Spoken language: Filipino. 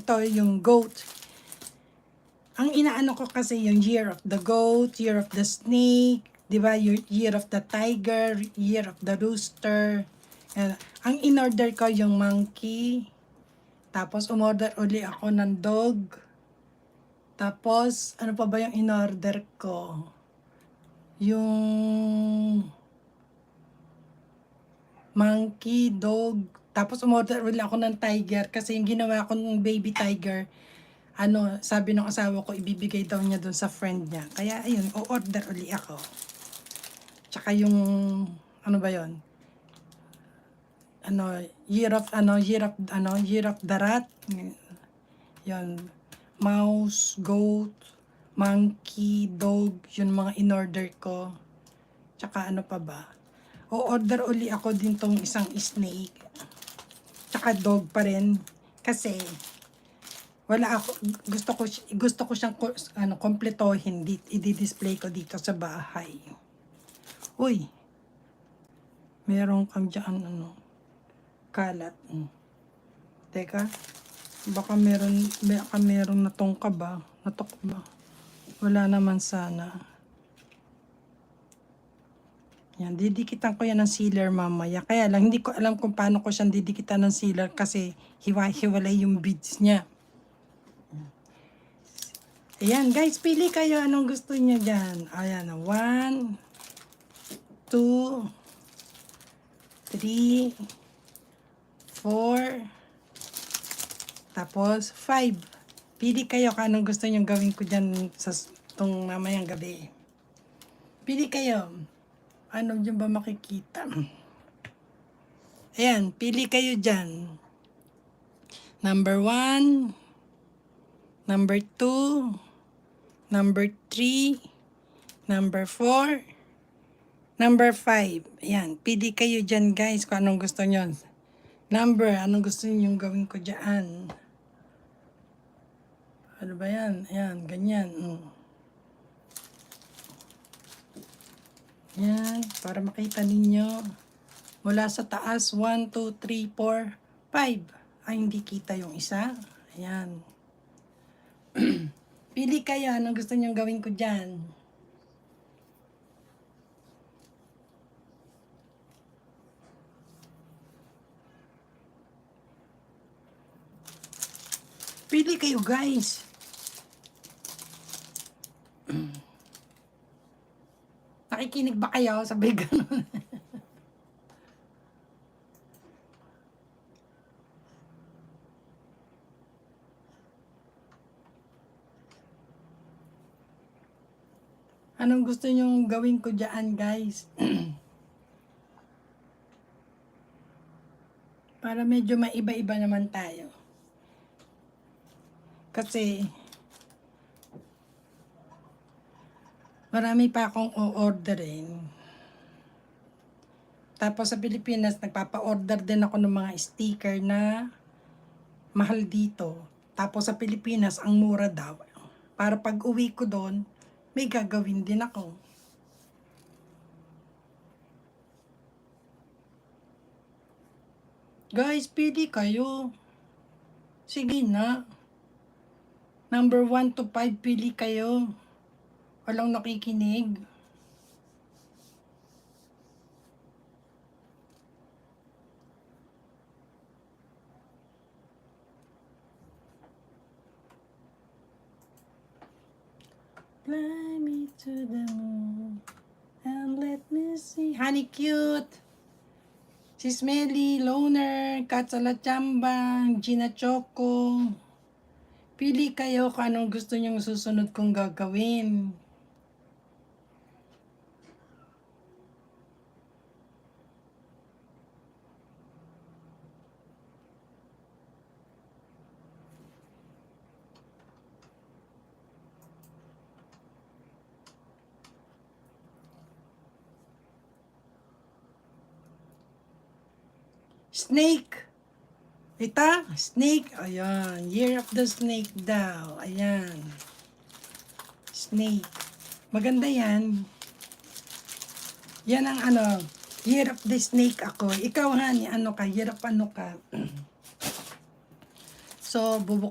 ito yung goat. Ang inaano ko kasi yung year of the goat, year of the snake, di ba? Year of the tiger, year of the rooster. Yan. Ang in-order ko yung monkey. Tapos umorder uli ako ng dog. Tapos ano pa ba yung in-order ko? Yung monkey, dog. Tapos umorder uli ako ng tiger kasi yung ginawa ko ng baby tiger, sabi ng asawa ko, ibibigay daw niya dun sa friend niya. Kaya, ayun, o-order uli ako. Tsaka yung, ano ba yon? Year of the rat. Yun. Mouse, goat, monkey, dog, yun mga in-order ko. Tsaka ano pa ba? O-order uli ako din tong isang snake. Tsaka dog pa rin. Kasi, wala ako, gusto ko siyang kompletohin, i-display ko dito sa bahay. Uy, meron kang dyan, kalat. Teka, baka meron natongka ba? Natok ba? Wala naman sana. Yan, didikitan ko yan ng sealer mamaya. Kaya lang, hindi ko alam kung paano ko siyang didikitan ng sealer kasi hiwa-hiwalay yung beads niya. Ayan, guys, pili kayo anong gusto niyo dyan. Ayan, 1, 2, 3, 4, tapos 5. Pili kayo kung anong gusto niyo gawin ko dyan sa itong mamayang gabi. Pili kayo. Ano dyan ba makikita? Ayan, pili kayo dyan. Number 1, number 2, number 3, number 4, number 5. Ayan, pili kayo dyan guys kung anong gusto nyo. Number, anong gusto nyo gawin ko dyan. Ano ba yan? Ayan, ganyan. Ayan, para makita ninyo. Mula sa taas, 1, 2, 3, 4, 5. Ay, hindi kita yung isa. Ayan. Pili kayo, anong gusto nyo gawin ko dyan. Pili kayo, guys. Nakikinig ba kayo? Sabi ganun. Anong gusto nyong gawin ko dyan, guys? Para medyo maiba-iba naman tayo. Kasi, marami pa akong o-orderin. Tapos sa Pilipinas, nagpapa-order din ako ng mga sticker na mahal dito. Tapos sa Pilipinas, ang mura daw. Para pag uwi ko doon, may gagawin din ako. Guys, pili kayo. Sige na. Number 1 to 5, pili kayo. Walang nakikinig. Fly me to the moon and let me see. Honey cute. Si Smelly, Loner, Katsalachambang, Gina Choco. Pili kayo kung anong gusto nyong susunod kong gagawin. Snake. Ita, snake. Ayan. Year of the snake daw. Ayan. Snake. Maganda yan. Yan ang year of the snake ako. Ikaw year of ano ka. So, bubuksan